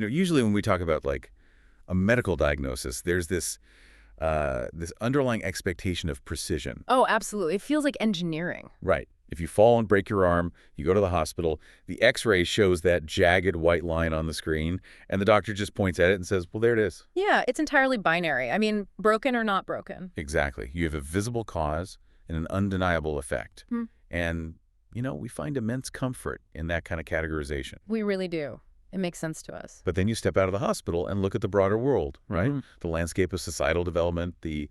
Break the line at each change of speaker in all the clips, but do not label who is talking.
Usually when we talk about like a medical diagnosis, there's this underlying expectation of precision.
Oh, absolutely. It feels like engineering.
Right. If you fall and break your arm, you go to the hospital, the X-ray shows that jagged white line on the screen, and the doctor just points at it and says, well, there it is.
Yeah, it's entirely binary. I mean, broken or not broken.
Exactly. You have a visible cause and an undeniable effect. And, we find immense comfort in that kind of categorization.
We really do. It makes sense to us.
But then you step out of the hospital and look at the broader world, right? The landscape of societal development, the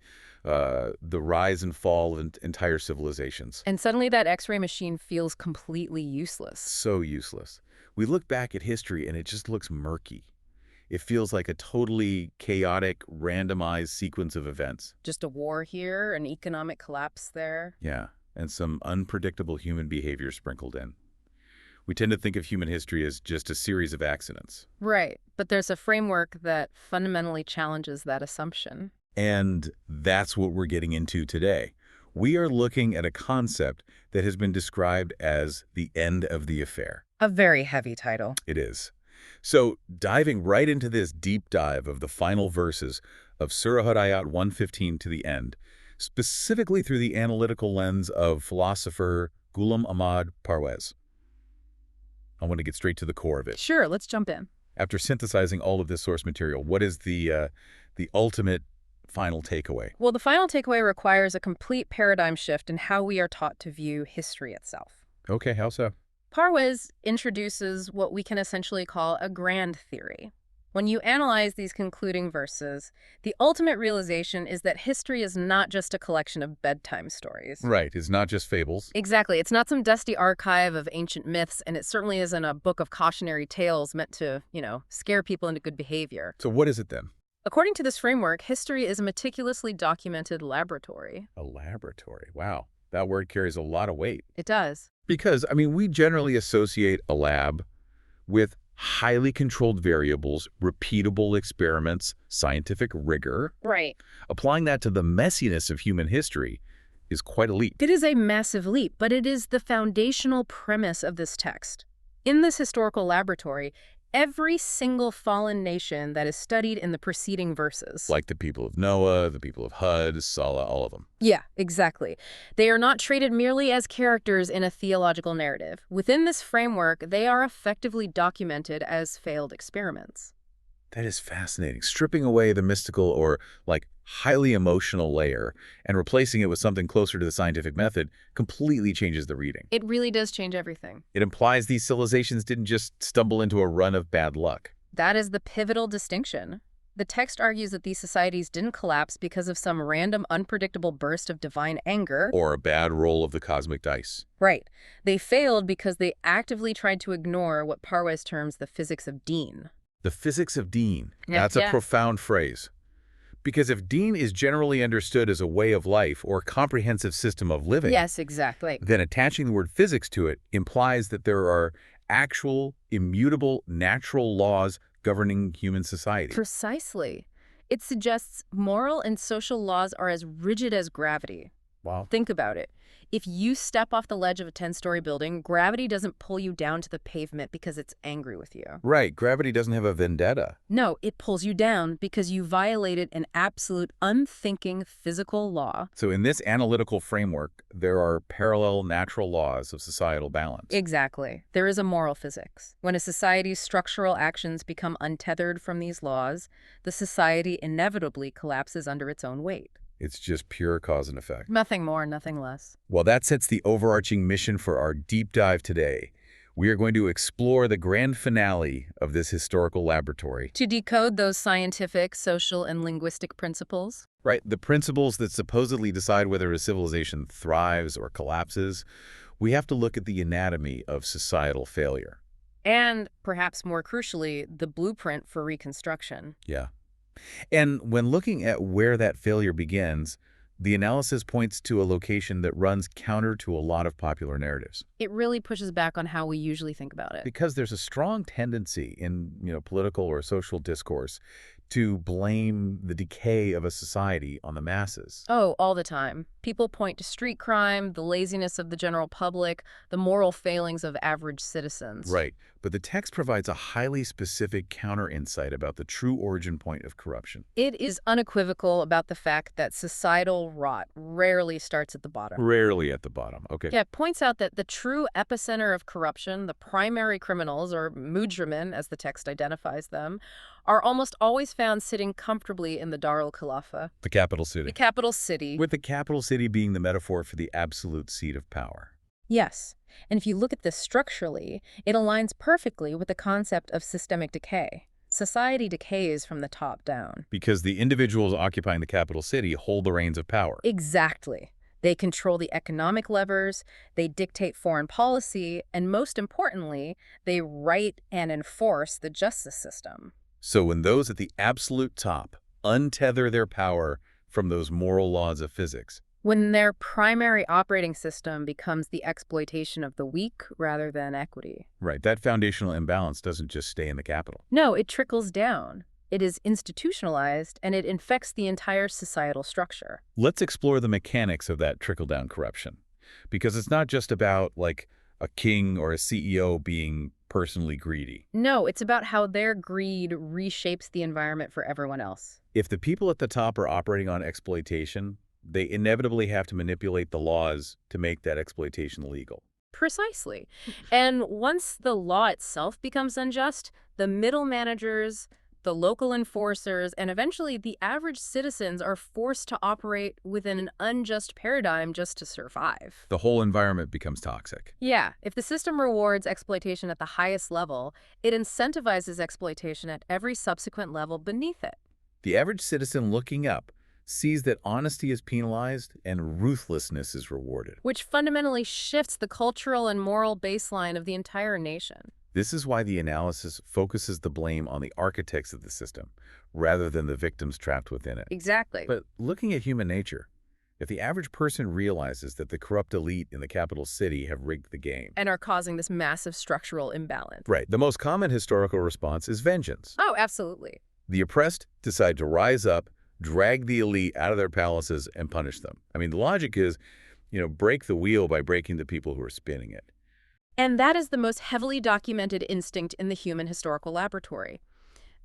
rise and fall of entire civilizations.
And suddenly that X-ray machine feels completely useless.
So useless. We look back at history and it just looks murky. It feels like a totally chaotic, randomized sequence of events.
Just a war here, an economic collapse there.
Yeah, and some unpredictable human behavior sprinkled in. We tend to think of human history as just a series of accidents.
Right, but there's a framework that fundamentally challenges that assumption.
And that's what we're getting into today. We are looking at a concept that has been described as the end of the affair.
A very heavy title.
It is. So diving right into this deep dive of the final verses of Surah Hud Ayat 115 to the end, specifically through the analytical lens of philosopher Ghulam Ahmad Parwez. I want to get straight to the core of it.
Sure, let's jump in.
After synthesizing all of this source material, what is the ultimate final takeaway?
Well, the final takeaway requires a complete paradigm shift in how we are taught to view history itself.
Okay, how so?
Parwez introduces what we can essentially call a grand theory. When you analyze these concluding verses, the ultimate realization is that history is not just a collection of bedtime stories.
Right, it's not just fables.
Exactly. It's not some dusty archive of ancient myths, and it certainly isn't a book of cautionary tales meant to, scare people into good behavior.
So what is it then?
According to this framework, history is a meticulously documented laboratory.
A laboratory. Wow, that word carries a lot of weight.
It does.
Because, we generally associate a lab with highly controlled variables, repeatable experiments, scientific rigor.
Right.
Applying that to the messiness of human history is quite a leap.
It is a massive leap, but it is the foundational premise of this text. In this historical laboratory, every single fallen nation that is studied in the preceding verses.
Like the people of Noah, the people of Hud, Salah, all of them.
Yeah, exactly. They are not treated merely as characters in a theological narrative. Within this framework, they are effectively documented as failed experiments.
That is fascinating. Stripping away the mystical or, highly emotional layer and replacing it with something closer to the scientific method completely changes the reading.
It really does change everything.
It implies these civilizations didn't just stumble into a run of bad luck.
That is the pivotal distinction. The text argues that these societies didn't collapse because of some random, unpredictable burst of divine anger.
Or a bad roll of the cosmic dice.
Right. They failed because they actively tried to ignore what Parwez terms the physics of Deen.
The physics of Deen.
Yeah,
That's a profound phrase. Because if Deen is generally understood as a way of life or comprehensive system of living,
yes, exactly,
then attaching the word physics to it implies that there are actual, immutable, natural laws governing human society.
Precisely. It suggests moral and social laws are as rigid as gravity.
Wow.
Think about it. If you step off the ledge of a 10-story building, gravity doesn't pull you down to the pavement because it's angry with you.
Right. Gravity doesn't have a vendetta.
No, it pulls you down because you violated an absolute unthinking physical law.
So in this analytical framework, there are parallel natural laws of societal balance.
Exactly. There is a moral physics. When a society's structural actions become untethered from these laws, the society inevitably collapses under its own weight.
It's just pure cause and effect.
Nothing more, nothing less.
Well, that sets the overarching mission for our deep dive today. We are going to explore the grand finale of this historical laboratory.
To decode those scientific, social, and linguistic principles.
Right, the principles that supposedly decide whether a civilization thrives or collapses. We have to look at the anatomy of societal failure.
And, perhaps more crucially, the blueprint for reconstruction.
Yeah. And when looking at where that failure begins, the analysis points to a location that runs counter to a lot of popular narratives.
It really pushes back on how we usually think about it.
Because there's a strong tendency in, political or social discourse to blame the decay of a society on the masses.
Oh, all the time. People point to street crime, the laziness of the general public, the moral failings of average citizens.
Right, but the text provides a highly specific counter-insight about the true origin point of corruption.
It is unequivocal about the fact that societal rot rarely starts at the bottom.
Rarely at the bottom, okay.
Yeah, it points out that the true epicenter of corruption, the primary criminals, or mujrimin, as the text identifies them, are almost always found sitting comfortably in the Darul Khilafah,
The capital city.
the capital city.
With the capital city being the metaphor for the absolute seat of power.
Yes, and if you look at this structurally, it aligns perfectly with the concept of systemic decay. Society decays from the top down.
Because the individuals occupying the capital city hold the reins of power.
Exactly. They control the economic levers, they dictate foreign policy, and most importantly, they write and enforce the justice system.
So when those at the absolute top untether their power from those moral laws of physics.
When their primary operating system becomes the exploitation of the weak rather than equity.
Right, that foundational imbalance doesn't just stay in the capital.
No, it trickles down. It is institutionalized, and it infects the entire societal structure.
Let's explore the mechanics of that trickle-down corruption. Because it's not just about, like, a king or a CEO being personally greedy.
No, it's about how their greed reshapes the environment for everyone else.
If the people at the top are operating on exploitation, they inevitably have to manipulate the laws to make that exploitation legal.
Precisely. And once the law itself becomes unjust, the middle managers, the local enforcers, and eventually the average citizens are forced to operate within an unjust paradigm just to survive.
The whole environment becomes toxic.
Yeah, if the system rewards exploitation at the highest level, it incentivizes exploitation at every subsequent level beneath it.
The average citizen looking up sees that honesty is penalized and ruthlessness is rewarded.
Which fundamentally shifts the cultural and moral baseline of the entire nation.
This is why the analysis focuses the blame on the architects of the system, rather than the victims trapped within it.
Exactly.
But looking at human nature, if the average person realizes that the corrupt elite in the capital city have rigged the game,
and are causing this massive structural imbalance.
right, the most common historical response is vengeance.
Oh, absolutely.
The oppressed decide to rise up, drag the elite out of their palaces, and punish them. I mean, the logic is, break the wheel by breaking the people who are spinning it.
And that is the most heavily documented instinct in the human historical laboratory.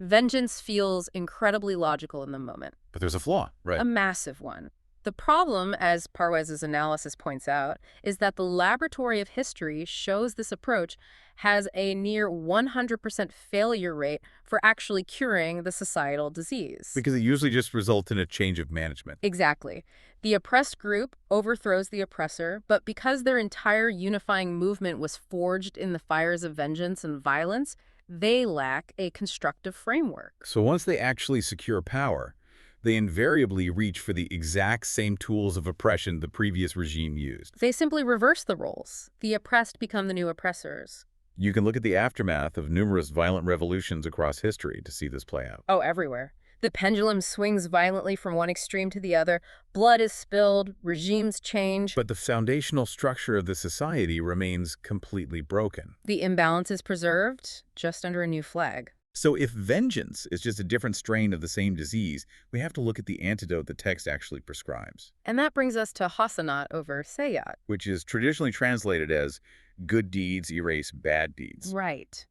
Vengeance feels incredibly logical in the moment.
But there's a flaw, right?
A massive one. The problem, as Parwez's analysis points out, is that the laboratory of history shows this approach has a near 100% failure rate for actually curing the societal disease.
Because it usually just results in a change of management.
Exactly. The oppressed group overthrows the oppressor, but because their entire unifying movement was forged in the fires of vengeance and violence, they lack a constructive framework.
So once they actually secure power, they invariably reach for the exact same tools of oppression the previous regime used.
They simply reverse the roles. The oppressed become the new oppressors.
You can look at the aftermath of numerous violent revolutions across history to see this play out.
Oh, everywhere. The pendulum swings violently from one extreme to the other. Blood is spilled, regimes change.
But the foundational structure of the society remains completely broken.
The imbalance is preserved, just under a new flag.
So if vengeance is just a different strain of the same disease, we have to look at the antidote the text actually prescribes.
And that brings us to Hasanat over Sayyiat.
Which is traditionally translated as good deeds erase bad deeds.
Right.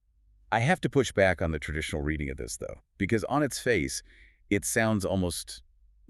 I have to push back on the traditional reading of this, though, because on its face, it sounds almost,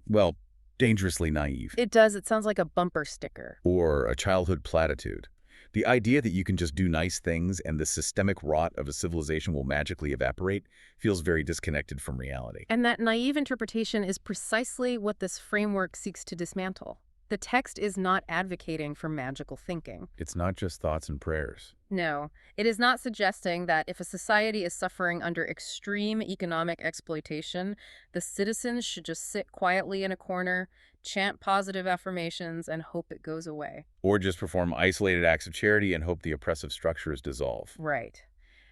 well, dangerously naive.
It does. It sounds like a bumper sticker.
Or a childhood platitude. The idea that you can just do nice things and the systemic rot of a civilization will magically evaporate feels very disconnected from reality.
And that naive interpretation is precisely what this framework seeks to dismantle. The text is not advocating for magical thinking.
It's not just thoughts and prayers.
No, it is not suggesting that if a society is suffering under extreme economic exploitation, the citizens should just sit quietly in a corner, chant positive affirmations, and hope it goes away.
Or just perform isolated acts of charity and hope the oppressive structures dissolve.
Right.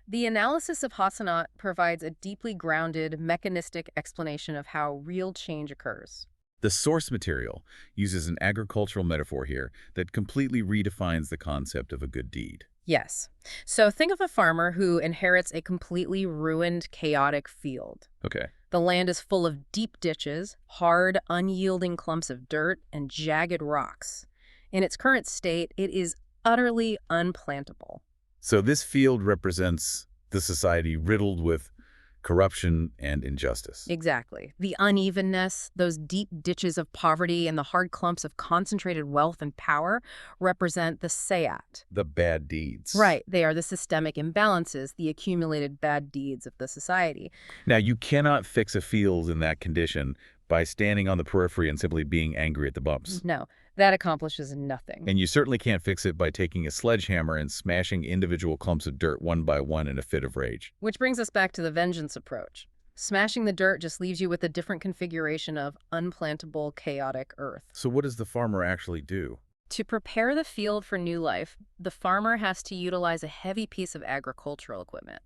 The analysis of Hasanat provides a deeply grounded, mechanistic explanation of how real change occurs.
The source material uses an agricultural metaphor here that completely redefines the concept of a good deed.
Yes. So think of a farmer who inherits a completely ruined, chaotic field.
Okay.
The land is full of deep ditches, hard, unyielding clumps of dirt, and jagged rocks. In its current state, it is utterly unplantable.
So this field represents the society riddled with corruption and injustice.
Exactly. The unevenness, those deep ditches of poverty, and the hard clumps of concentrated wealth and power represent the Sayyiat.
The bad deeds.
Right. They are the systemic imbalances, the accumulated bad deeds of the society.
Now, you cannot fix a field in that condition by standing on the periphery and simply being angry at the bumps.
No, that accomplishes nothing.
And you certainly can't fix it by taking a sledgehammer and smashing individual clumps of dirt one by one in a fit of rage.
Which brings us back to the vengeance approach. Smashing the dirt just leaves you with a different configuration of unplantable, chaotic earth.
So what does the farmer actually do?
To prepare the field for new life, the farmer has to utilize a heavy piece of agricultural equipment,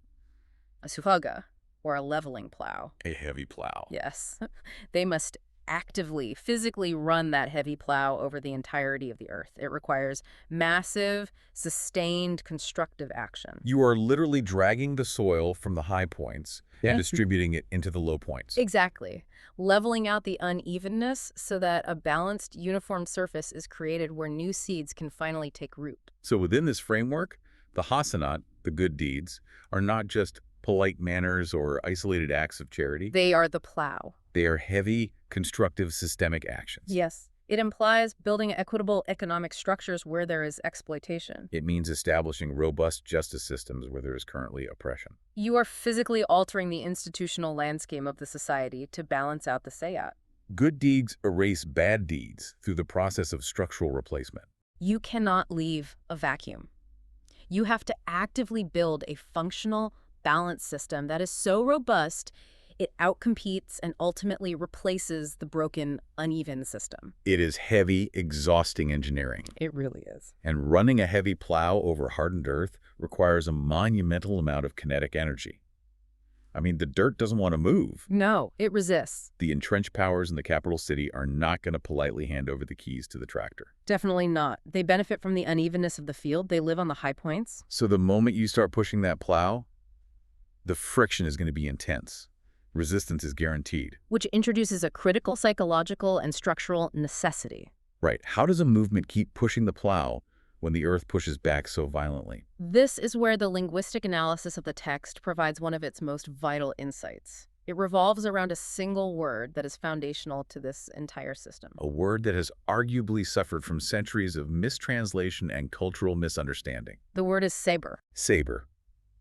a sufaga, or a leveling plow.
A heavy plow.
Yes. They must actively, physically run that heavy plow over the entirety of the earth. It requires massive, sustained, constructive action.
You are literally dragging the soil from the high points and distributing it into the low points.
Exactly. Leveling out the unevenness so that a balanced, uniform surface is created where new seeds can finally take root.
So within this framework, the Hasanat, the good deeds, are not just polite manners or isolated acts of charity.
They are the plow.
They are heavy, constructive, systemic actions.
Yes. It implies building equitable economic structures where there is exploitation.
It means establishing robust justice systems where there is currently oppression.
You are physically altering the institutional landscape of the society to balance out the Sayyiat.
Good deeds erase bad deeds through the process of structural replacement.
You cannot leave a vacuum. You have to actively build a functional, balanced system that is so robust it outcompetes and ultimately replaces the broken, uneven system.
It is heavy, exhausting engineering.
It really is.
And running a heavy plow over hardened earth requires a monumental amount of kinetic energy. I mean, the dirt doesn't want to move.
No, it resists.
The entrenched powers in the capital city are not going to politely hand over the keys to the tractor.
Definitely not. They benefit from the unevenness of the field. They live on the high points.
So the moment you start pushing that plow, the friction is going to be intense. Resistance is guaranteed.
Which introduces a critical psychological and structural necessity.
Right. How does a movement keep pushing the plow when the earth pushes back so violently?
This is where the linguistic analysis of the text provides one of its most vital insights. It revolves around a single word that is foundational to this entire system.
A word that has arguably suffered from centuries of mistranslation and cultural misunderstanding.
The word is sabr.
Saber.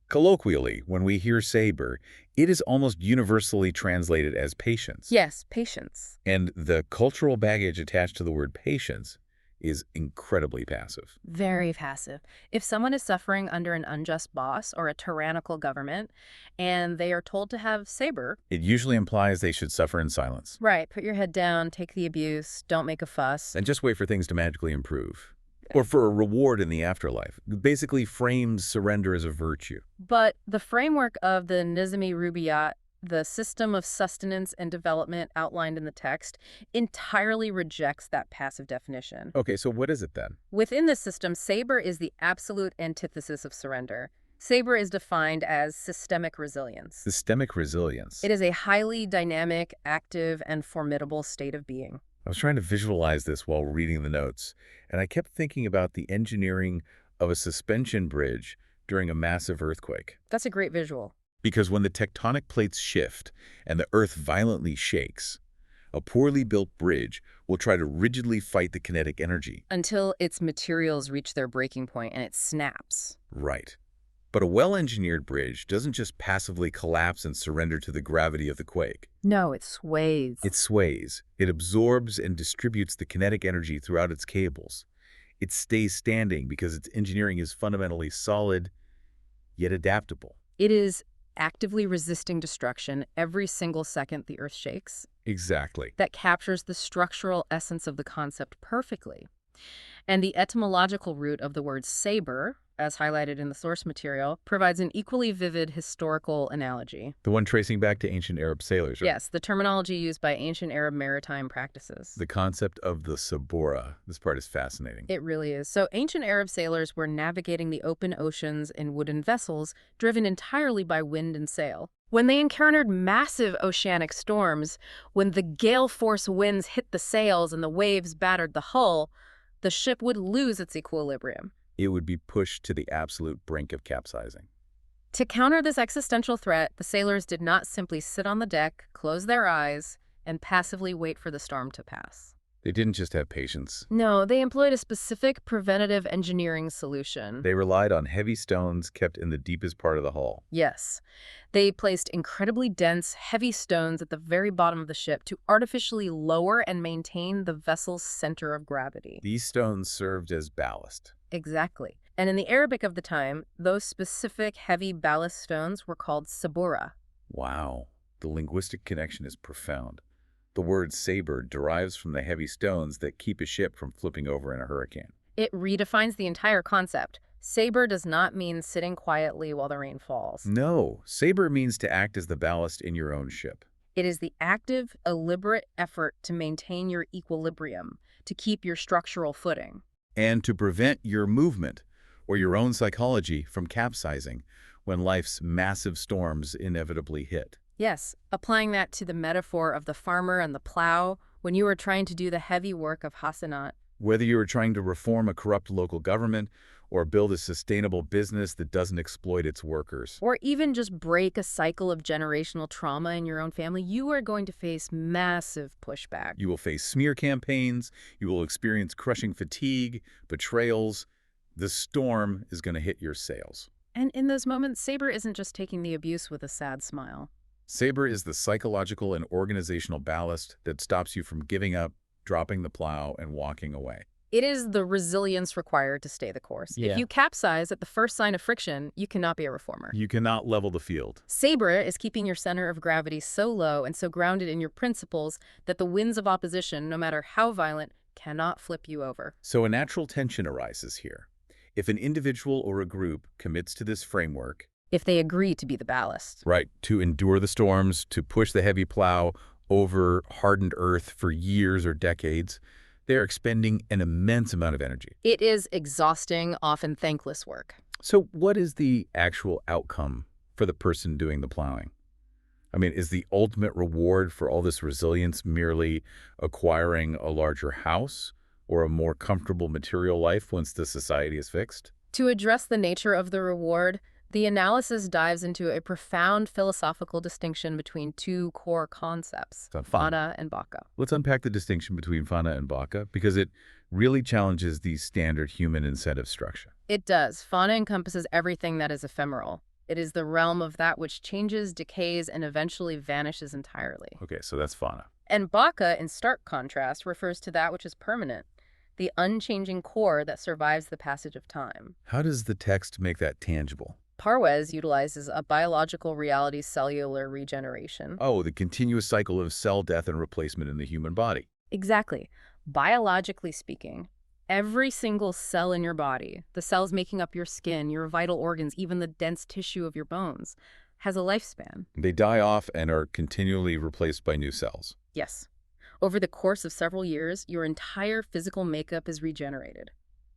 Colloquially, when we hear saber, it is almost universally translated as patience.
Yes, patience.
And the cultural baggage attached to the word patience is incredibly passive.
Very passive. If someone is suffering under an unjust boss or a tyrannical government and they are told to have sabr,
It usually implies they should suffer in silence
right, put your head down, take the abuse, don't make a fuss.
and just wait for things to magically improve. Or for a reward in the afterlife. It basically frames surrender as a virtue.
But the framework of the Nizami Rubaiyat, the system of sustenance and development outlined in the text, entirely rejects that passive definition.
Okay, so what is it then?
Within this system, sabr is the absolute antithesis of surrender. Sabr is defined as systemic resilience.
Systemic resilience.
It is a highly dynamic, active, and formidable state of being.
I was trying to visualize this while reading the notes, and I kept thinking about the engineering of a suspension bridge during a massive earthquake.
That's a great visual.
Because when the tectonic plates shift and the earth violently shakes, a poorly built bridge will try to rigidly fight the kinetic energy.
Until its materials reach their breaking point and it snaps.
Right. But a well-engineered bridge doesn't just passively collapse and surrender to the gravity of the quake.
No, it sways.
It sways. It absorbs and distributes the kinetic energy throughout its cables. It stays standing because its engineering is fundamentally solid, yet adaptable.
It is actively resisting destruction every single second the earth shakes.
Exactly.
That captures the structural essence of the concept perfectly. And the etymological root of the word sabr, as highlighted in the source material, provides an equally vivid historical analogy.
The one tracing back to ancient Arab sailors, right?
Yes, the terminology used by ancient Arab maritime practices.
The concept of the sabora. This part is fascinating.
It really is. So ancient Arab sailors were navigating the open oceans in wooden vessels driven entirely by wind and sail. When they encountered massive oceanic storms, when the gale force winds hit the sails and the waves battered the hull, the ship would lose its equilibrium.
It would be pushed to the absolute brink of capsizing.
To counter this existential threat, the sailors did not simply sit on the deck, close their eyes, and passively wait for the storm to pass.
They didn't just have patience.
No, they employed a specific preventative engineering solution.
They relied on heavy stones kept in the deepest part of the hull.
Yes. They placed incredibly dense, heavy stones at the very bottom of the ship to artificially lower and maintain the vessel's center of gravity.
These stones served as ballast.
Exactly. And in the Arabic of the time, those specific heavy ballast stones were called sabura.
Wow, the linguistic connection is profound. The word saber derives from the heavy stones that keep a ship from flipping over in a hurricane.
It redefines the entire concept. Saber does not mean sitting quietly while the rain falls.
No, saber means to act as the ballast in your own ship.
It is the active, deliberate effort to maintain your equilibrium, to keep your structural footing.
And to prevent your movement or your own psychology from capsizing when life's massive storms inevitably hit.
Yes, applying that to the metaphor of the farmer and the plow when you are trying to do the heavy work of Hasanat.
Whether you are trying to reform a corrupt local government or build a sustainable business that doesn't exploit its workers.
Or even just break a cycle of generational trauma in your own family, you are going to face massive pushback.
You will face smear campaigns, you will experience crushing fatigue, betrayals. The storm is going to hit your sails.
And in those moments, Saber isn't just taking the abuse with a sad smile.
Saber is the psychological and organizational ballast that stops you from giving up, dropping the plow, and walking away.
It is the resilience required to stay the course.
Yeah.
If you capsize at the first sign of friction, you cannot be a reformer.
You cannot level the field.
Saber is keeping your center of gravity so low and so grounded in your principles that the winds of opposition, no matter how violent, cannot flip you over.
So a natural tension arises here. If an individual or a group commits to this framework,
If they agree to be the ballast.
right, to endure the storms, to push the heavy plow over hardened earth for years or decades, they're expending an immense amount of energy.
It is exhausting, often thankless work.
So what is the actual outcome for the person doing the plowing? I mean, is the ultimate reward for all this resilience merely acquiring a larger house or a more comfortable material life once the society is fixed?
To address the nature of the reward, the analysis dives into a profound philosophical distinction between two core concepts,
Fun.
Fana and Baka.
Let's unpack the distinction between Fana and Baka because it really challenges the standard human incentive structure.
It does. Fana encompasses everything that is ephemeral. It is the realm of that which changes, decays, and eventually vanishes entirely.
Okay, so that's Fana.
And Baka, in stark contrast, refers to that which is permanent, the unchanging core that survives the passage of time.
How does the text make that tangible?
Parwez utilizes a biological reality cellular regeneration.
Oh, the continuous cycle of cell death and replacement in the human body.
Exactly. Biologically speaking, every single cell in your body, the cells making up your skin, your vital organs, even the dense tissue of your bones, has a lifespan.
They die off and are continually replaced by new cells.
Yes. Over the course of several years, your entire physical makeup is regenerated.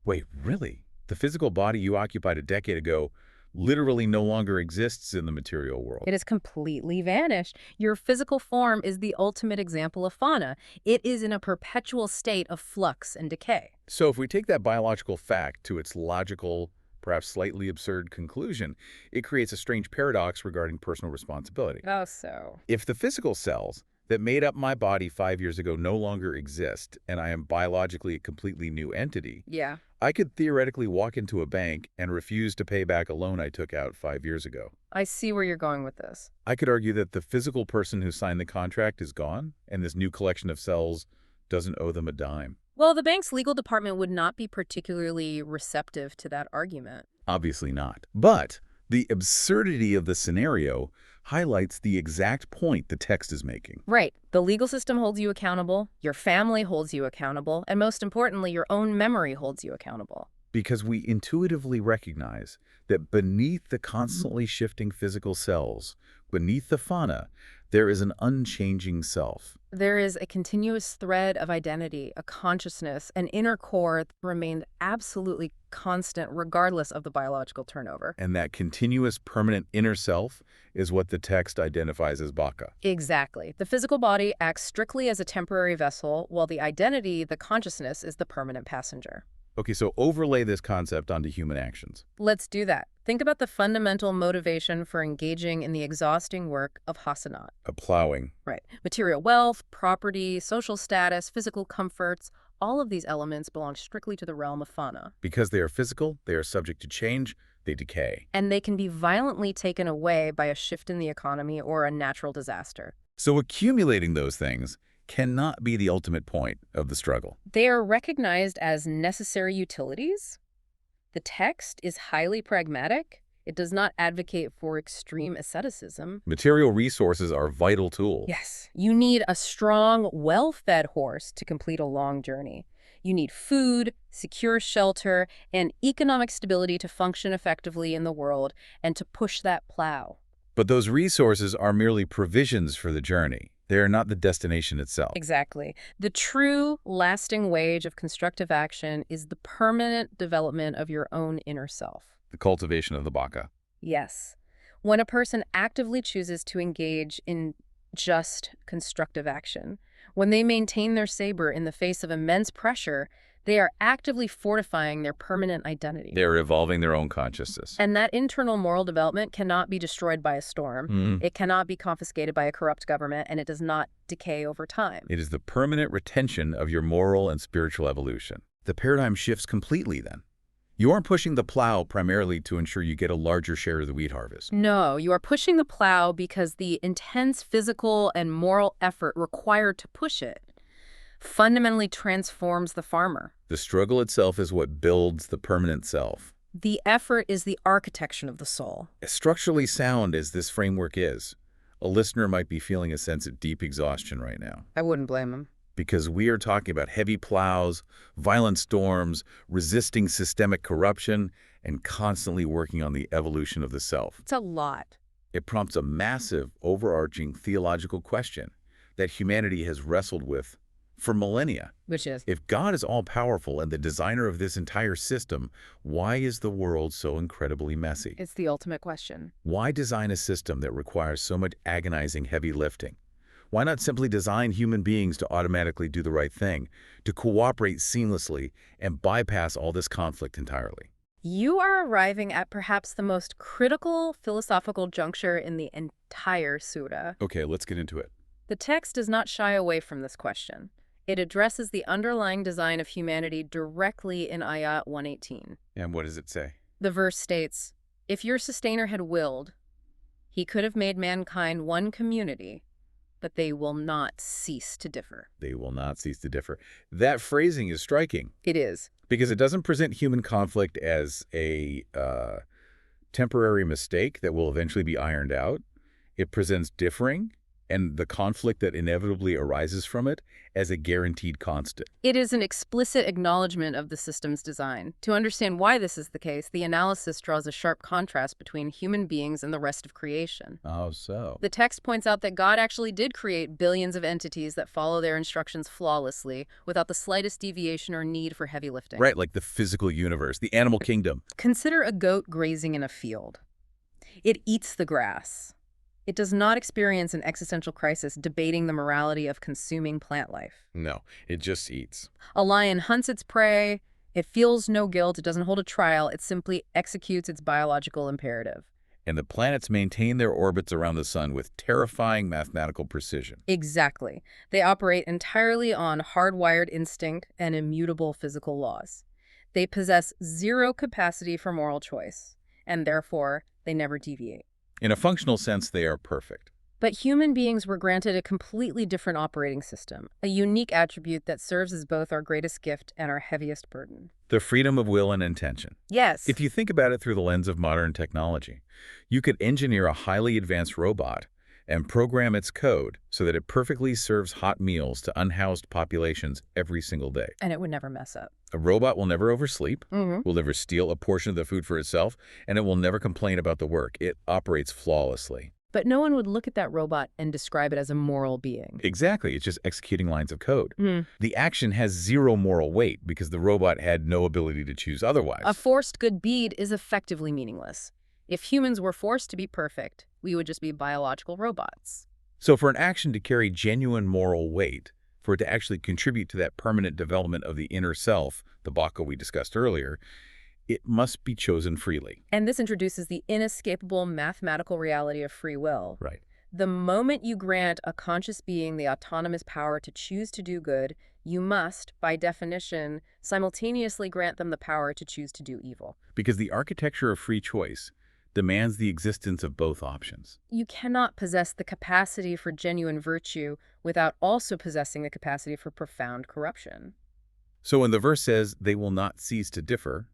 Wait, really? The physical body you occupied a decade ago literally no longer exists in the material world.
It has completely vanished. Your physical form is the ultimate example of Fana. It is in a perpetual state of flux and decay.
So if we take that biological fact to its logical, perhaps slightly absurd conclusion, it creates a strange paradox regarding personal responsibility.
Oh, so.
If the physical cells that made up my body 5 years ago no longer exist, and I am biologically a completely new entity,
Yeah.
I could theoretically walk into a bank and refuse to pay back a loan I took out 5 years ago.
I see where you're going with this.
I could argue that the physical person who signed the contract is gone, and this new collection of cells doesn't owe them a dime.
Well, the bank's legal department would not be particularly receptive to that argument.
Obviously not. But the absurdity of the scenario highlights the exact point the text is making.
Right. The legal system holds you accountable, your family holds you accountable, and most importantly, your own memory holds you accountable.
Because we intuitively recognize that beneath the constantly shifting physical cells, beneath the fauna, there is an unchanging self,
There is a continuous thread of identity, a consciousness, an inner core that remained absolutely constant regardless of the biological turnover.
And that continuous permanent inner self is what the text identifies as Baqa.
Exactly. The physical body acts strictly as a temporary vessel, while the identity, the consciousness, is the permanent passenger.
Okay, so overlay this concept onto human actions.
Let's do that. Think about the fundamental motivation for engaging in the exhausting work of Hasanat.
A plowing.
Right. Material wealth, property, social status, physical comforts, all of these elements belong strictly to the realm of fana.
Because they are physical, they are subject to change, they decay.
And they can be violently taken away by a shift in the economy or a natural disaster.
So accumulating those things cannot be the ultimate point of the struggle.
They are recognized as necessary utilities. The text is highly pragmatic. It does not advocate for extreme asceticism.
Material resources are vital tools.
Yes, you need a strong, well-fed horse to complete a long journey. You need food, secure shelter, and economic stability to function effectively in the world and to push that plow.
But those resources are merely provisions for the journey. They are not the destination itself.
Exactly. The true, lasting wage of constructive action is the permanent development of your own inner self.
The cultivation of the Baqa.
Yes. When a person actively chooses to engage in just constructive action, when they maintain their saber in the face of immense pressure, they are actively fortifying their permanent identity.
They're evolving their own consciousness.
And that internal moral development cannot be destroyed by a storm. It cannot be confiscated by a corrupt government, and it does not decay over time.
It is the permanent retention of your moral and spiritual evolution. The paradigm shifts completely then. You aren't pushing the plow primarily to ensure you get a larger share of the wheat harvest.
No, you are pushing the plow because the intense physical and moral effort required to push it fundamentally transforms the farmer.
The struggle itself is what builds the permanent self.
The effort is the architecture of the soul.
As structurally sound as this framework is, a listener might be feeling a sense of deep exhaustion right now.
I wouldn't blame him.
Because we are talking about heavy plows, violent storms, resisting systemic corruption, and constantly working on the evolution of the self.
It's a lot.
It prompts a massive, overarching theological question that humanity has wrestled with for millennia.
Which is?
If God is all-powerful and the designer of this entire system, why is the world so incredibly messy?
It's the ultimate question.
Why design a system that requires so much agonizing heavy lifting? Why not simply design human beings to automatically do the right thing, to cooperate seamlessly, and bypass all this conflict entirely?
You are arriving at perhaps the most critical philosophical juncture in the entire surah.
Okay, let's get into it.
The text does not shy away from this question. It addresses the underlying design of humanity directly in Ayat 118.
And what does it say?
The verse states, "If your sustainer had willed, he could have made mankind one community, but they will not cease to differ."
They will not cease to differ. That phrasing is striking
It is.
because it doesn't present human conflict as a temporary mistake that will eventually be ironed out. It presents differing and the conflict that inevitably arises from it as a guaranteed constant.
It is an explicit acknowledgement of the system's design. To understand why this is the case, the analysis draws a sharp contrast between human beings and the rest of creation.
Oh, so.
The text points out that God actually did create billions of entities that follow their instructions flawlessly, without the slightest deviation or need for heavy lifting.
Right, like the physical universe, the animal kingdom.
Consider a goat grazing in a field. It eats the grass. It does not experience an existential crisis debating the morality of consuming plant life.
No, it just eats.
A lion hunts its prey. It feels no guilt. It doesn't hold a trial. It simply executes its biological imperative.
And the planets maintain their orbits around the sun with terrifying mathematical precision.
Exactly. They operate entirely on hardwired instinct and immutable physical laws. They possess zero capacity for moral choice, and therefore, they never deviate.
In a functional sense, they are perfect.
But human beings were granted a completely different operating system, a unique attribute that serves as both our greatest gift and our heaviest burden.
The freedom of will and intention.
Yes.
If you think about it through the lens of modern technology, you could engineer a highly advanced robot and program its code so that it perfectly serves hot meals to unhoused populations every single day.
And it would never mess up.
A robot will never oversleep, will never steal a portion of the food for itself, and it will never complain about the work. It operates flawlessly.
But no one would look at that robot and describe it as a moral being.
Exactly. It's just executing lines of code.
Hmm.
The action has zero moral weight because the robot had no ability to choose otherwise.
A forced good deed is effectively meaningless. If humans were forced to be perfect, we would just be biological robots.
So for an action to carry genuine moral weight, for it to actually contribute to that permanent development of the inner self, the Baka we discussed earlier, it must be chosen freely.
And this introduces the inescapable mathematical reality of free will.
Right.
The moment you grant a conscious being the autonomous power to choose to do good, you must, by definition, simultaneously grant them the power to choose to do evil.
Because the architecture of free choice demands the existence of both options.
You cannot possess the capacity for genuine virtue without also possessing the capacity for profound corruption.
So when the verse says, they will not cease to differ,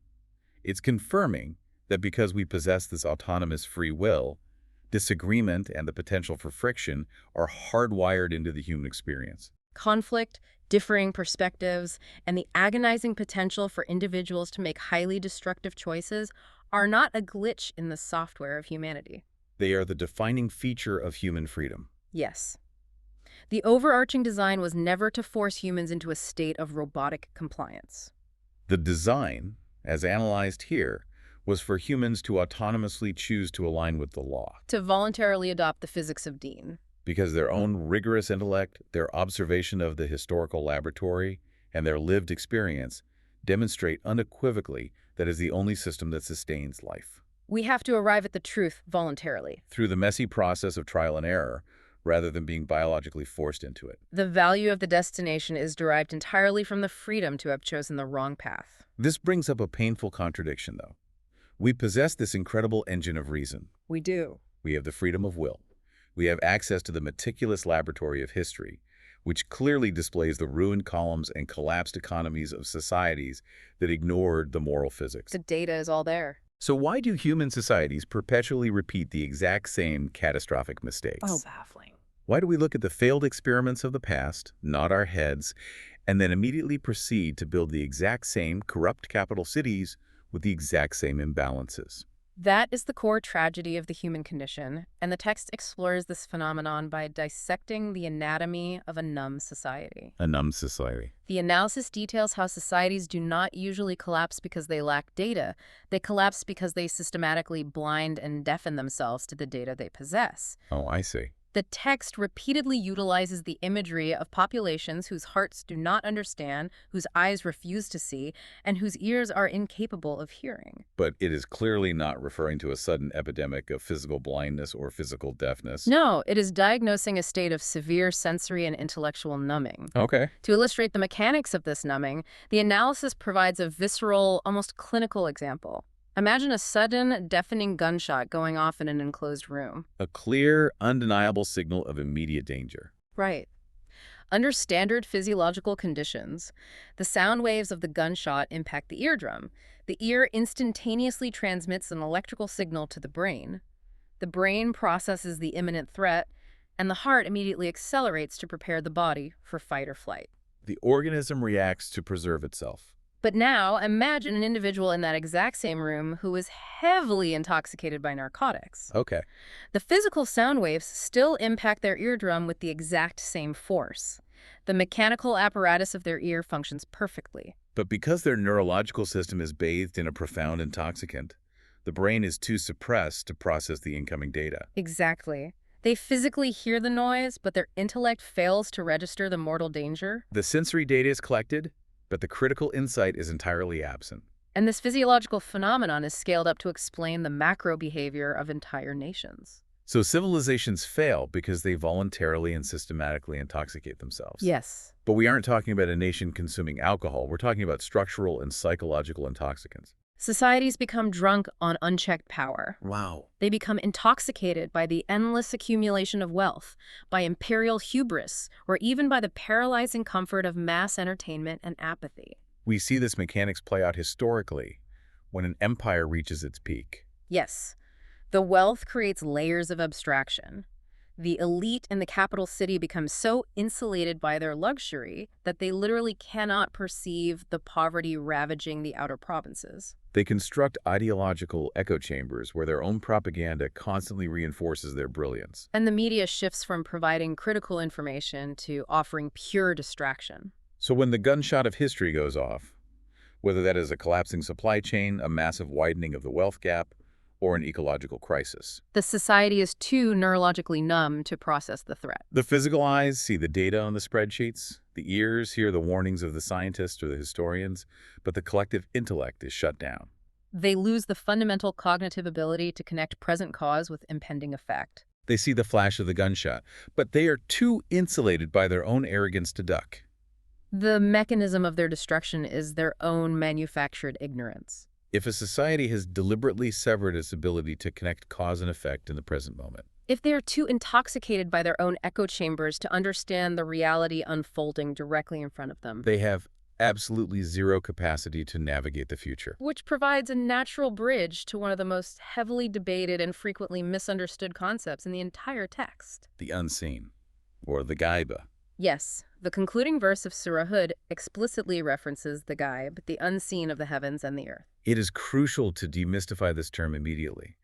it's confirming that because we possess this autonomous free will, disagreement and the potential for friction are hardwired into the human experience.
Conflict, differing perspectives, and the agonizing potential for individuals to make highly destructive choices are not a glitch in the software of humanity.
They are the defining feature of human freedom.
Yes. The overarching design was never to force humans into a state of robotic compliance.
The design, as analyzed here, was for humans to autonomously choose to align with the law.
To voluntarily adopt the physics of Dean.
Because their own rigorous intellect, their observation of the historical laboratory, and their lived experience demonstrate unequivocally that is the only system that sustains life.
We have to arrive at the truth voluntarily.
Through the messy process of trial and error, rather than being biologically forced into it.
The value of the destination is derived entirely from the freedom to have chosen the wrong path.
This brings up a painful contradiction, though. We possess this incredible engine of reason.
We do.
We have the freedom of will. We have access to the meticulous laboratory of history, which clearly displays the ruined columns and collapsed economies of societies that ignored the moral physics.
The data is all there.
So why do human societies perpetually repeat the exact same catastrophic mistakes?
Oh, baffling.
Why do we look at the failed experiments of the past, nod our heads, and then immediately proceed to build the exact same corrupt capital cities with the exact same imbalances?
That is the core tragedy of the human condition, and the text explores this phenomenon by dissecting the anatomy of a numb society.
A numb society.
The analysis details how societies do not usually collapse because they lack data. They collapse because they systematically blind and deafen themselves to the data they possess.
Oh, I see.
The text repeatedly utilizes the imagery of populations whose hearts do not understand, whose eyes refuse to see, and whose ears are incapable of hearing.
But it is clearly not referring to a sudden epidemic of physical blindness or physical deafness.
No, it is diagnosing a state of severe sensory and intellectual numbing.
Okay.
To illustrate the mechanics of this numbing, the analysis provides a visceral, almost clinical example. Imagine a sudden, deafening gunshot going off in an enclosed room.
A clear, undeniable signal of immediate danger.
Right. Under standard physiological conditions, the sound waves of the gunshot impact the eardrum. The ear instantaneously transmits an electrical signal to the brain. The brain processes the imminent threat, and the heart immediately accelerates to prepare the body for fight or flight.
The organism reacts to preserve itself.
But now, imagine an individual in that exact same room who is heavily intoxicated by narcotics.
Okay.
The physical sound waves still impact their eardrum with the exact same force. The mechanical apparatus of their ear functions perfectly.
But because their neurological system is bathed in a profound intoxicant, the brain is too suppressed to process the incoming data.
Exactly. They physically hear the noise, but their intellect fails to register the mortal danger.
The sensory data is collected, but the critical insight is entirely absent.
And this physiological phenomenon is scaled up to explain the macro behavior of entire nations.
So civilizations fail because they voluntarily and systematically intoxicate themselves.
Yes.
But we aren't talking about a nation consuming alcohol. We're talking about structural and psychological intoxicants.
Societies become drunk on unchecked power.
Wow.
They become intoxicated by the endless accumulation of wealth, by imperial hubris, or even by the paralyzing comfort of mass entertainment and apathy.
We see this mechanics play out historically when an empire reaches its peak.
Yes, the wealth creates layers of abstraction. The elite in the capital city become so insulated by their luxury that they literally cannot perceive the poverty ravaging the outer provinces.
They construct ideological echo chambers where their own propaganda constantly reinforces their brilliance.
And the media shifts from providing critical information to offering pure distraction.
So when the gunshot of history goes off, whether that is a collapsing supply chain, a massive widening of the wealth gap, or an ecological crisis,
The society is too neurologically numb to process the threat.
the physical eyes see the data on the spreadsheets, the ears hear the warnings of the scientists or the historians, but the collective intellect is shut down.
They lose the fundamental cognitive ability to connect present cause with impending effect.
They see the flash of the gunshot, but they are too insulated by their own arrogance to duck.
The mechanism of their destruction is their own manufactured ignorance.
If a society has deliberately severed its ability to connect cause and effect in the present moment,
If they are too intoxicated by their own echo chambers to understand the reality unfolding directly in front of them,
they have absolutely zero capacity to navigate the future.
which provides a natural bridge to one of the most heavily debated and frequently misunderstood concepts in the entire text.
The unseen, or the gaiba.
Yes, the concluding verse of Surah Hud explicitly references the gaib, the unseen of the heavens and the earth.
It is crucial to demystify this term immediately,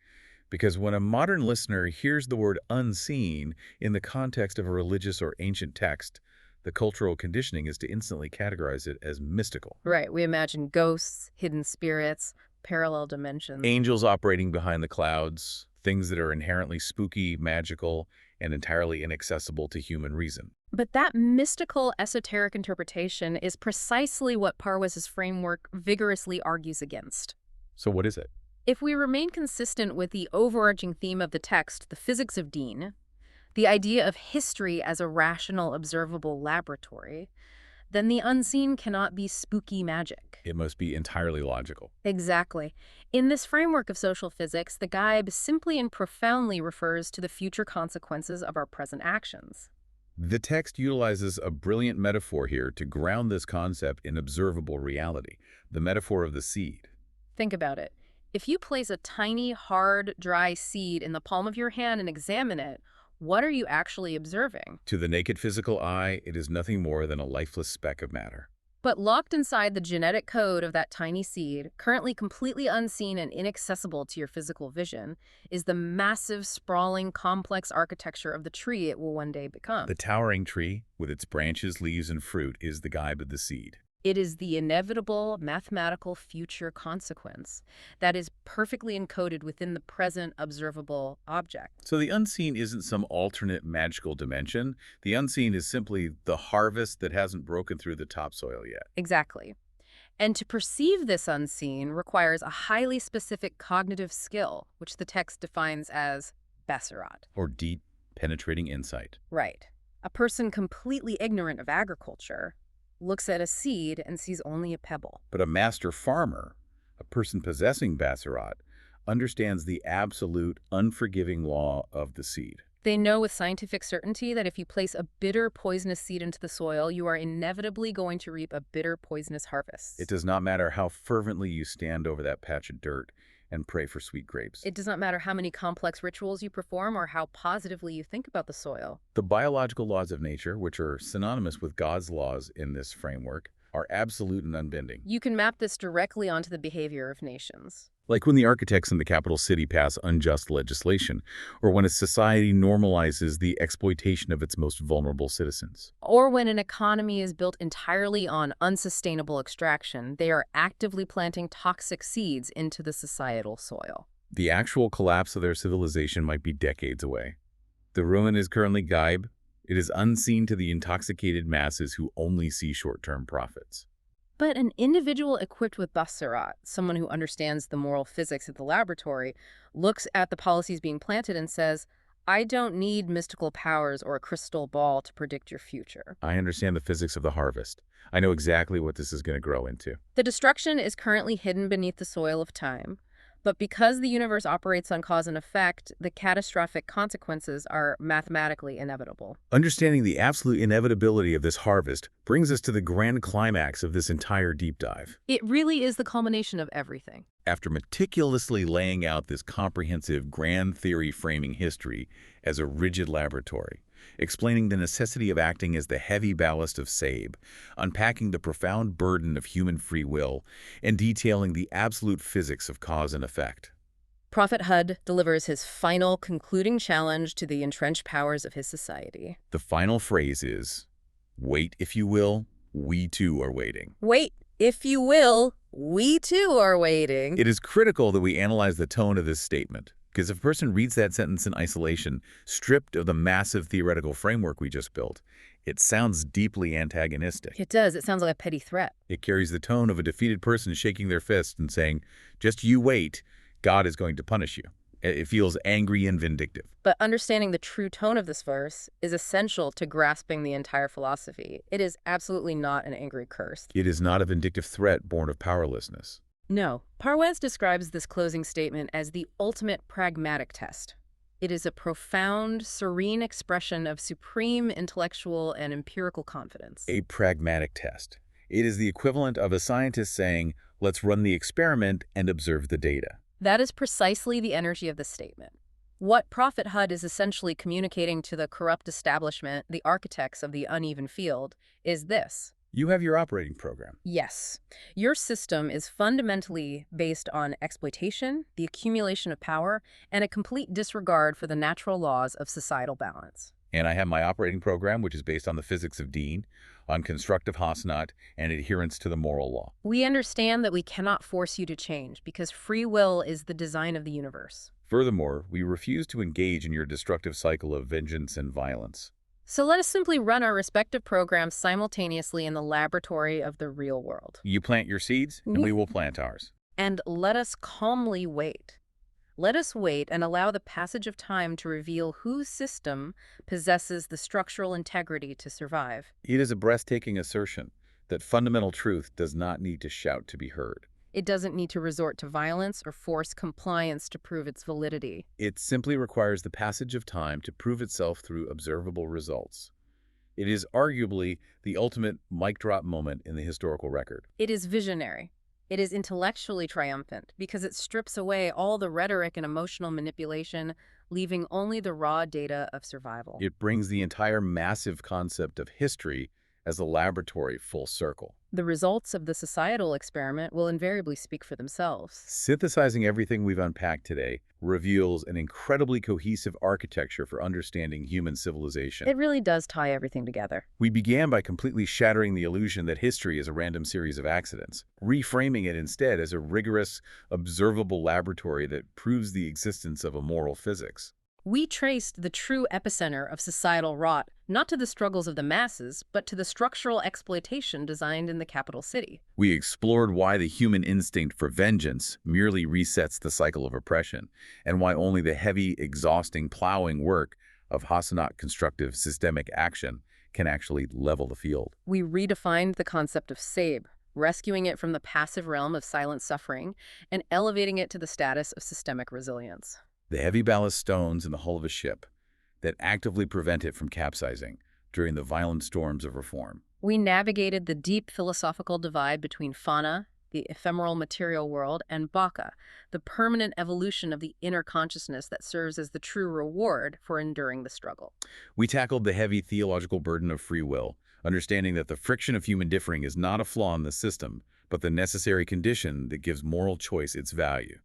because when a modern listener hears the word unseen in the context of a religious or ancient text, the cultural conditioning is to instantly categorize it as mystical.
Right, we imagine ghosts, hidden spirits, parallel dimensions.
Angels operating behind the clouds, things that are inherently spooky, magical, and entirely inaccessible to human reason.
But that mystical, esoteric interpretation is precisely what Parwez's framework vigorously argues against.
So what is it?
If we remain consistent with the overarching theme of the text, the physics of deen, the idea of history as a rational, observable laboratory, then the unseen cannot be spooky magic.
It must be entirely logical.
Exactly. In this framework of social physics, the gaib simply and profoundly refers to the future consequences of our present actions.
The text utilizes a brilliant metaphor here to ground this concept in observable reality, the metaphor of the seed.
Think about it. If you place a tiny, hard, dry seed in the palm of your hand and examine it, what are you actually observing?
To the naked physical eye, it is nothing more than a lifeless speck of matter.
But locked inside the genetic code of that tiny seed, currently completely unseen and inaccessible to your physical vision, is the massive, sprawling, complex architecture of the tree it will one day become.
The towering tree, with its branches, leaves, and fruit, is the gaib of the seed.
It is the inevitable mathematical future consequence that is perfectly encoded within the present observable object.
So the unseen isn't some alternate magical dimension. The unseen is simply the harvest that hasn't broken through the topsoil yet.
Exactly. And to perceive this unseen requires a highly specific cognitive skill, which the text defines as basirat.
Or deep, penetrating insight.
Right. A person completely ignorant of agriculture looks at a seed and sees only a pebble.
But a master farmer, a person possessing basirat, understands the absolute, unforgiving law of the seed.
They know with scientific certainty that if you place a bitter, poisonous seed into the soil, you are inevitably going to reap a bitter, poisonous harvest.
It does not matter how fervently you stand over that patch of dirt and pray for sweet grapes.
It does not matter how many complex rituals you perform or how positively you think about the soil.
The biological laws of nature, which are synonymous with God's laws in this framework, are absolute and unbending.
You can map this directly onto the behavior of nations.
Like when the architects in the capital city pass unjust legislation, or when a society normalizes the exploitation of its most vulnerable citizens.
Or when an economy is built entirely on unsustainable extraction, they are actively planting toxic seeds into the societal soil.
The actual collapse of their civilization might be decades away. The ruin is currently gaib. It is unseen to the intoxicated masses who only see short-term profits.
But an individual equipped with basirat, someone who understands the moral physics of the laboratory, looks at the policies being planted and says, I don't need mystical powers or a crystal ball to predict your future.
I understand the physics of the harvest. I know exactly what this is going to grow into.
The destruction is currently hidden beneath the soil of time, But because the universe operates on cause and effect, the catastrophic consequences are mathematically inevitable.
Understanding the absolute inevitability of this harvest brings us to the grand climax of this entire deep dive.
It really is the culmination of everything.
After meticulously laying out this comprehensive grand theory framing history as a rigid laboratory, explaining the necessity of acting as the heavy ballast of Sabr, unpacking the profound burden of human free will, and detailing the absolute physics of cause and effect,
Prophet Hud delivers his final, concluding challenge to the entrenched powers of his society.
the final phrase is, "Wait, if you will, we too are waiting."
Wait, if you will, we too are waiting.
It is critical that we analyze the tone of this statement, because if a person reads that sentence in isolation, stripped of the massive theoretical framework we just built, it sounds deeply antagonistic.
It does. It sounds like a petty threat.
It carries the tone of a defeated person shaking their fist and saying, "Just you wait, God is going to punish you." It feels angry and vindictive.
But understanding the true tone of this verse is essential to grasping the entire philosophy. It is absolutely not an angry curse.
It is not a vindictive threat born of powerlessness.
No. Parwez describes this closing statement as the ultimate pragmatic test. It is a profound, serene expression of supreme intellectual and empirical confidence.
A pragmatic test. It is the equivalent of a scientist saying, "Let's run the experiment and observe the data."
That is precisely the energy of the statement. What Prophet Hud is essentially communicating to the corrupt establishment, the architects of the uneven field, is this.
You have your operating program.
Yes, your system is fundamentally based on exploitation, the accumulation of power, and a complete disregard for the natural laws of societal balance.
And I have my operating program, which is based on the physics of Deen, on constructive Hasanat, and adherence to the moral law.
We understand that we cannot force you to change because free will is the design of the universe.
Furthermore, we refuse to engage in your destructive cycle of vengeance and violence.
So let us simply run our respective programs simultaneously in the laboratory of the real world.
You plant your seeds, and we will plant ours.
And let us calmly wait. Let us wait and allow the passage of time to reveal whose system possesses the structural integrity to survive.
It is a breathtaking assertion that fundamental truth does not need to shout to be heard.
It doesn't need to resort to violence or force compliance to prove its validity.
It simply requires the passage of time to prove itself through observable results. It is arguably the ultimate mic drop moment in the historical record.
It is visionary. It is intellectually triumphant because it strips away all the rhetoric and emotional manipulation, leaving only the raw data of survival.
It brings the entire massive concept of history as a laboratory full circle.
The results of the societal experiment will invariably speak for themselves.
Synthesizing everything we've unpacked today reveals an incredibly cohesive architecture for understanding human civilization.
It really does tie everything together.
We began by completely shattering the illusion that history is a random series of accidents, reframing it instead as a rigorous, observable laboratory that proves the existence of a moral physics.
We traced the true epicenter of societal rot, not to the struggles of the masses, but to the structural exploitation designed in the capital city.
We explored why the human instinct for vengeance merely resets the cycle of oppression, and why only the heavy, exhausting, plowing work of Hasanat constructive systemic action can actually level the field.
We redefined the concept of Sabr, rescuing it from the passive realm of silent suffering and elevating it to the status of systemic resilience.
The heavy ballast stones in the hull of a ship that actively prevent it from capsizing during the violent storms of reform.
We navigated the deep philosophical divide between fauna, the ephemeral material world, and Baqa, the permanent evolution of the inner consciousness that serves as the true reward for enduring the struggle.
We tackled the heavy theological burden of free will, understanding that the friction of human differing is not a flaw in the system, but the necessary condition that gives moral choice its value,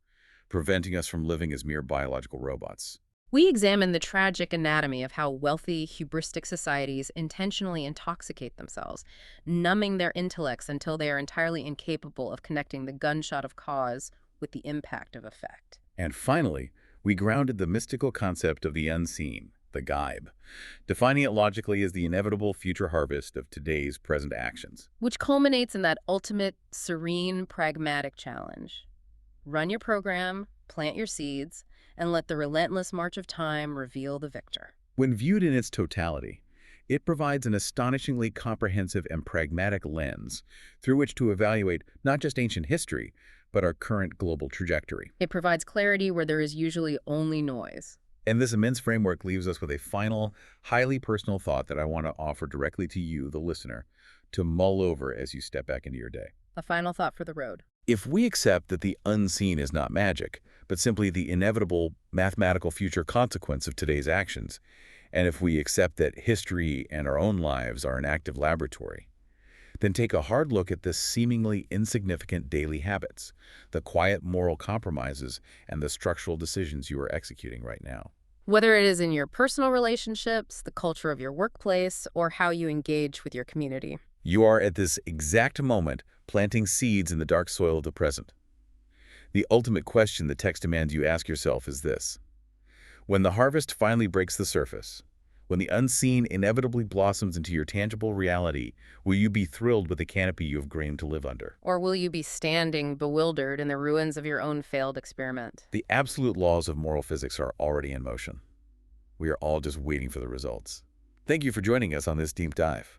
preventing us from living as mere biological robots.
We examine the tragic anatomy of how wealthy, hubristic societies intentionally intoxicate themselves, numbing their intellects until they are entirely incapable of connecting the gunshot of cause with the impact of effect.
And finally, we grounded the mystical concept of the unseen, the gaib, defining it logically as the inevitable future harvest of today's present actions.
Which culminates in that ultimate, serene, pragmatic challenge. Run your program, plant your seeds, and let the relentless march of time reveal the victor.
When viewed in its totality, it provides an astonishingly comprehensive and pragmatic lens through which to evaluate not just ancient history, but our current global trajectory.
It provides clarity where there is usually only noise.
And this immense framework leaves us with a final, highly personal thought that I want to offer directly to you, the listener, to mull over as you step back into your day.
A final thought for the road.
If we accept that the unseen is not magic, but simply the inevitable mathematical future consequence of today's actions, and if we accept that history and our own lives are an active laboratory, then take a hard look at the seemingly insignificant daily habits, the quiet moral compromises, and the structural decisions you are executing right now.
Whether it is in your personal relationships, the culture of your workplace, or how you engage with your community.
You are at this exact moment planting seeds in the dark soil of the present. The ultimate question the text demands you ask yourself is this: when the harvest finally breaks the surface, when the unseen inevitably blossoms into your tangible reality, will you be thrilled with the canopy you have grained to live under?
Or will you be standing bewildered in the ruins of your own failed experiment?
The absolute laws of moral physics are already in motion. We are all just waiting for the results. Thank you for joining us on this deep dive.